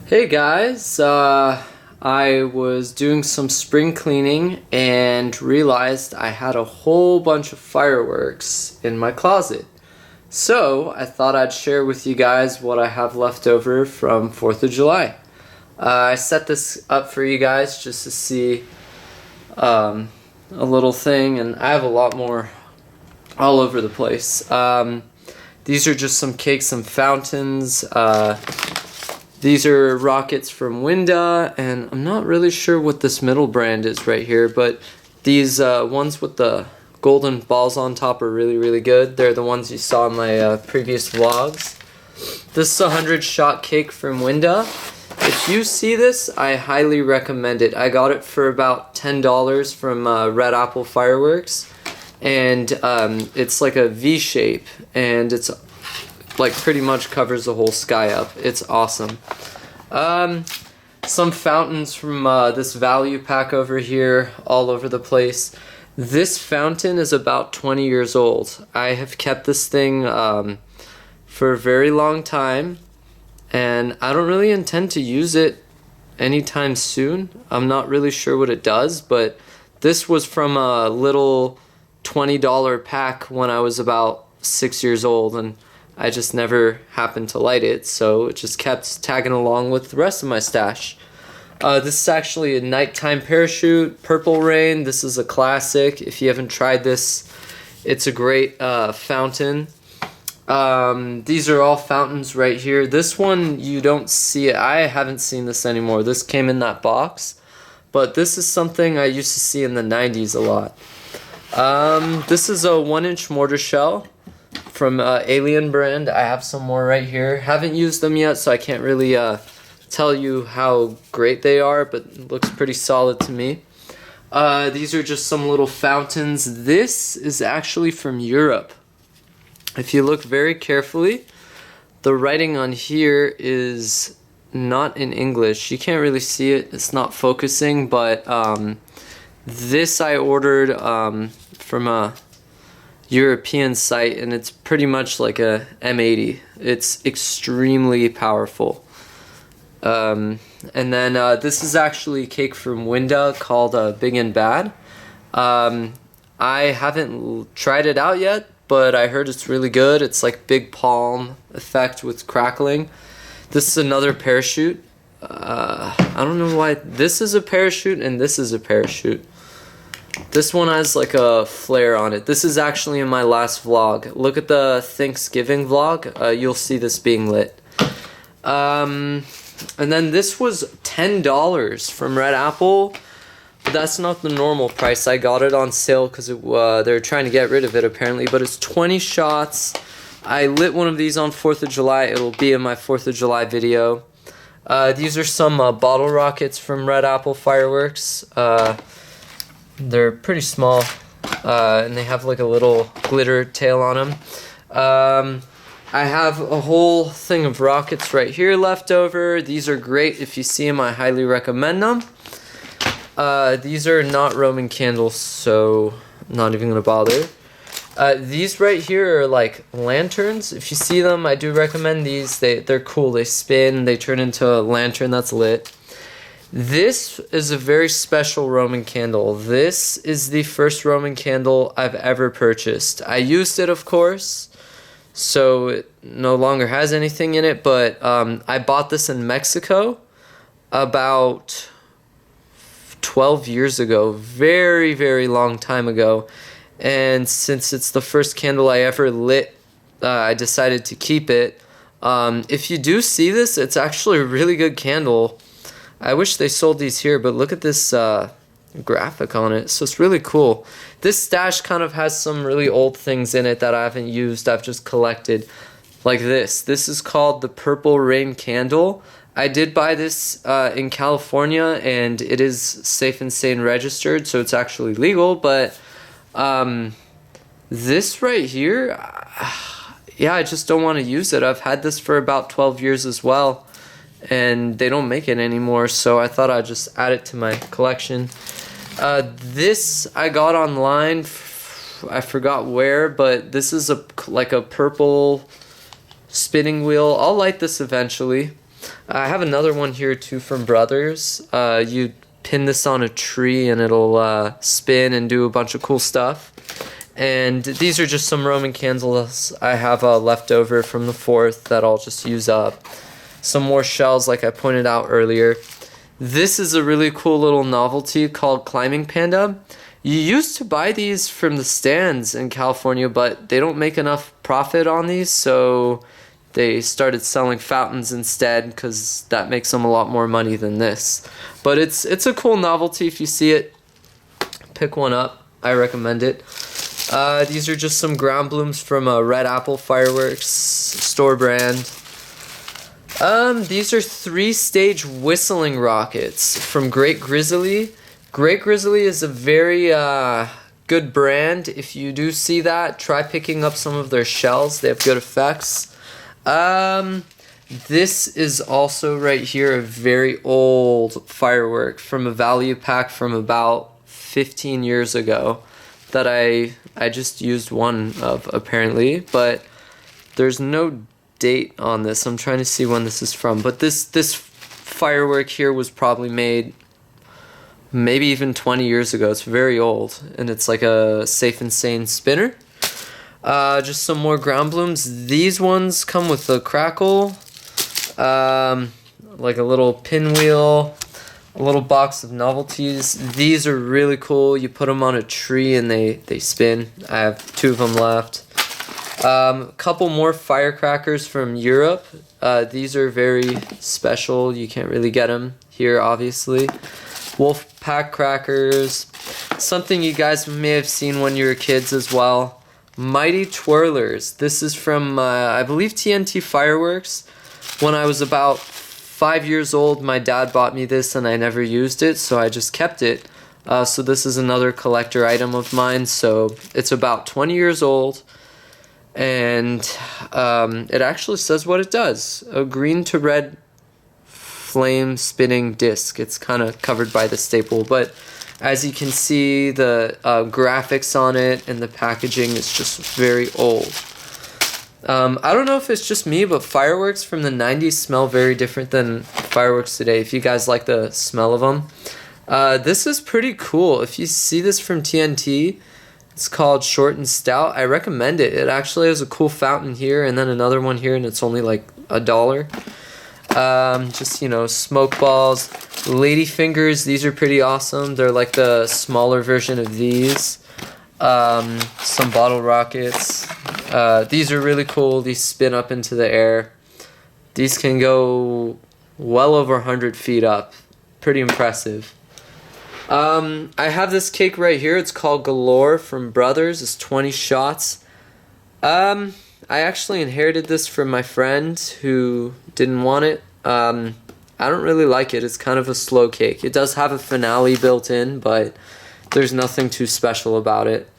Hey guys, I was doing some spring cleaning and realized I had a whole bunch of fireworks in my closet. So I thought I'd share with you guys what I have left over from 4th of July. I set this up for you guys just to see a little thing, and I have a lot more all over the place. These are just some cakes and fountains. These are rockets from Winda, and I'm not really sure what this middle brand is right here, but these ones with the golden balls on top are really good. They're the ones you saw in my previous vlogs. This is a 100-shot cake from Winda. If you see this, I highly recommend it. I got it for about $10 from Red Apple Fireworks, and it's like a V shape, and it's like pretty much covers the whole sky up. It's awesome. Some fountains from this value pack over here, all over the place. This fountain is about 20 years old. I have kept this thing for a very long time, and I don't really intend to use it anytime soon. I'm not really sure what it does, but this was from a little $20 pack when I was about 6 years old, and I just never happened to light it, so it just kept tagging along with the rest of my stash. This is actually a nighttime parachute, Purple Rain. This is a classic. If you haven't tried this, it's a great fountain. These are all fountains right here. This one, you don't see it. I haven't seen this anymore. This came in that box, but this is something I used to see in the 90s a lot. This is a 1-inch mortar shell from Alien brand. I have some more right here. Haven't used them yet, so I can't really tell you how great they are, but it looks pretty solid to me. These are just some little fountains. This is actually from Europe. If you look very carefully, the writing on here is not in English. You can't really see it. It's not focusing, but this I ordered from a European site, and it's pretty much like a M80. It's extremely powerful. And then this is actually a cake from Winda called Big and Bad. I haven't tried it out yet, but I heard it's really good. It's like big palm effect with crackling. This is another parachute. I don't know why this is a parachute and this is a parachute. This one has like a flare on it. This is actually in my last vlog. Look at the Thanksgiving vlog. You'll see this being lit. And then this was $10 from Red Apple. But that's not the normal price. I got it on sale because they're trying to get rid of it apparently. But it's 20 shots. I lit one of these on 4th of July. It'll be in my 4th of July video. These are some bottle rockets from Red Apple Fireworks. They're pretty small, and they have like a little glitter tail on them. I have a whole thing of rockets right here left over. These are great. If you see them, I highly recommend them. These are not Roman candles, so I'm not even going to bother. These right here are like lanterns. If you see them, I do recommend these. They're cool. They spin. They turn into a lantern that's lit. This is a very special Roman candle. This is the first Roman candle I've ever purchased. I used it, of course, so it no longer has anything in it, but I bought this in Mexico about 12 years ago. Very long time ago. And since it's the first candle I ever lit, I decided to keep it. If you do see this, it's actually a really good candle. I wish they sold these here, but look at this graphic on it. So it's really cool. This stash kind of has some really old things in it that I haven't used. I've just collected. Like this. This is called the Purple Rain candle. I did buy this in California, and it is Safe and Sane registered, so it's actually legal. But this right here, yeah, I just don't want to use it. I've had this for about 12 years as well, and they don't make it anymore, so I thought I'd just add it to my collection. This I got online, I forgot where, but this is like a purple spinning wheel. I'll light this eventually. I have another one here too from Brothers. You pin this on a tree and it'll spin and do a bunch of cool stuff. And these are just some Roman candles I have left over from the 4th that I'll just use up. Some more shells like I pointed out earlier. This is a really cool little novelty called Climbing Panda. You used to buy these from the stands in California, but they don't make enough profit on these, so they started selling fountains instead because that makes them a lot more money than this. But it's a cool novelty. If you see it, pick one up. I recommend it. These are just some ground blooms from Red Apple Fireworks, store brand. These are 3-stage whistling rockets from Great Grizzly. Great Grizzly is a very good brand. If you do see that, try picking up some of their shells. They have good effects. This is also right here a very old firework from a value pack from about 15 years ago that I just used one of apparently, but there's no date on this. I'm trying to see when this is from, but this firework here was probably made maybe even 20 years ago. It's very old, and it's like a Safe and Sane spinner. Just some more ground blooms. These ones come with a crackle, like a little pinwheel, a little box of novelties. These are really cool. You put them on a tree and they spin. I have 2 of them left. A couple more firecrackers from Europe. These are very special. You can't really get them here, obviously. Wolf pack crackers. Something you guys may have seen when you were kids as well. Mighty Twirlers. This is from, I believe, TNT Fireworks. When I was about 5 years old, my dad bought me this and I never used it, so I just kept it. So this is another collector item of mine. So it's about 20 years old, and it actually says what it does. A green to red flame spinning disc. It's kind of covered by the staple, but as you can see, the graphics on it and the packaging is just very old. I don't know if it's just me, but fireworks from the 90s smell very different than fireworks today, if you guys like the smell of them. This is pretty cool. If you see this from TNT, it's called Short and Stout. I recommend it. It actually has a cool fountain here and then another one here, and it's only like $1. Just, you know, smoke balls. Lady fingers, these are pretty awesome. They're like the smaller version of these. Some bottle rockets. These are really cool. These spin up into the air. These can go well over 100 feet up. Pretty impressive. I have this cake right here. It's called Galore from Brothers. It's 20 shots. I actually inherited this from my friend who didn't want it. I don't really like it. It's kind of a slow cake. It does have a finale built in, but there's nothing too special about it.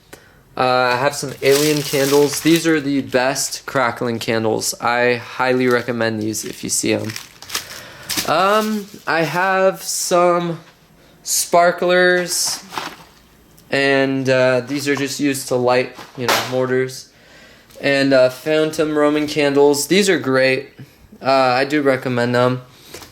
I have some alien candles. These are the best crackling candles. I highly recommend these if you see them. I have some sparklers, and these are just used to light, you know, mortars. And phantom Roman candles. These are great. I do recommend them.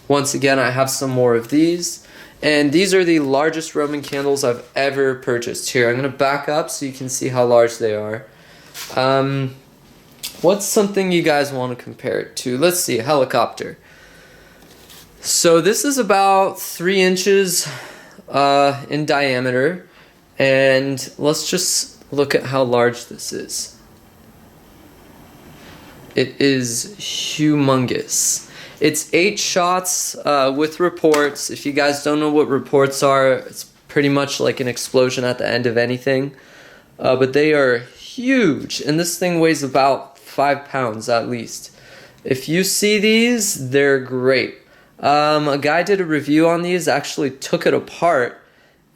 Once again, I have some more of these. And these are the largest Roman candles I've ever purchased. Here, I'm going to back up so you can see how large they are. What's something you guys want to compare it to? Let's see, helicopter. So this is about 3 inches in diameter. And let's just look at how large this is. It is humongous. It's 8 shots with reports. If you guys don't know what reports are, it's pretty much like an explosion at the end of anything. But they are huge, and this thing weighs about 5 pounds at least. If you see these, they're great. A guy did a review on these, actually took it apart,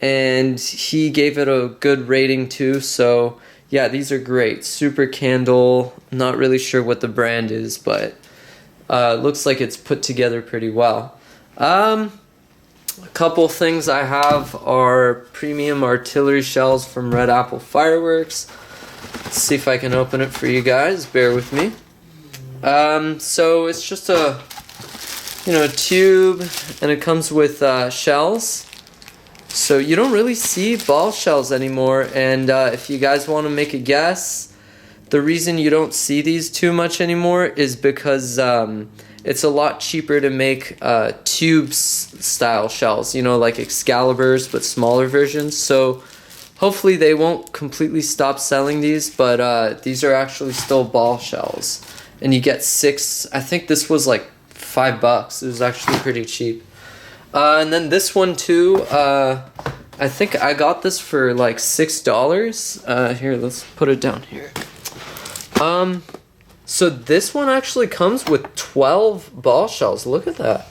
and he gave it a good rating too, so yeah, these are great. Super candle. Not really sure what the brand is, but looks like it's put together pretty well. A couple things I have are premium artillery shells from Red Apple Fireworks. Let's see if I can open it for you guys. Bear with me. So it's just a a tube, and it comes with shells. So you don't really see ball shells anymore, and if you guys want to make a guess, the reason you don't see these too much anymore is because it's a lot cheaper to make tube style shells, like Excaliburs, but smaller versions. So hopefully they won't completely stop selling these, but these are actually still ball shells. And you get 6, I think this was like $5. It was actually pretty cheap. And then this one too, I think I got this for like $6. Here, let's put it down here. So this one actually comes with 12 ball shells. Look at that.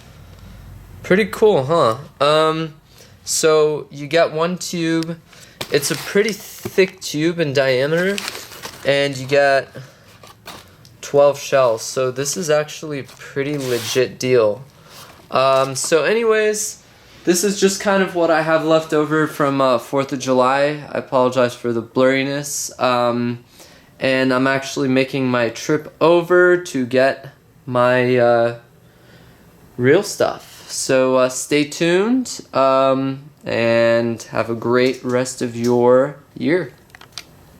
Pretty cool, huh? So you get one tube. It's a pretty thick tube in diameter, and you get 12 shells. So this is actually a pretty legit deal. So anyways, this is just kind of what I have left over from 4th of July. I apologize for the blurriness. And I'm actually making my trip over to get my real stuff. So stay tuned and have a great rest of your year.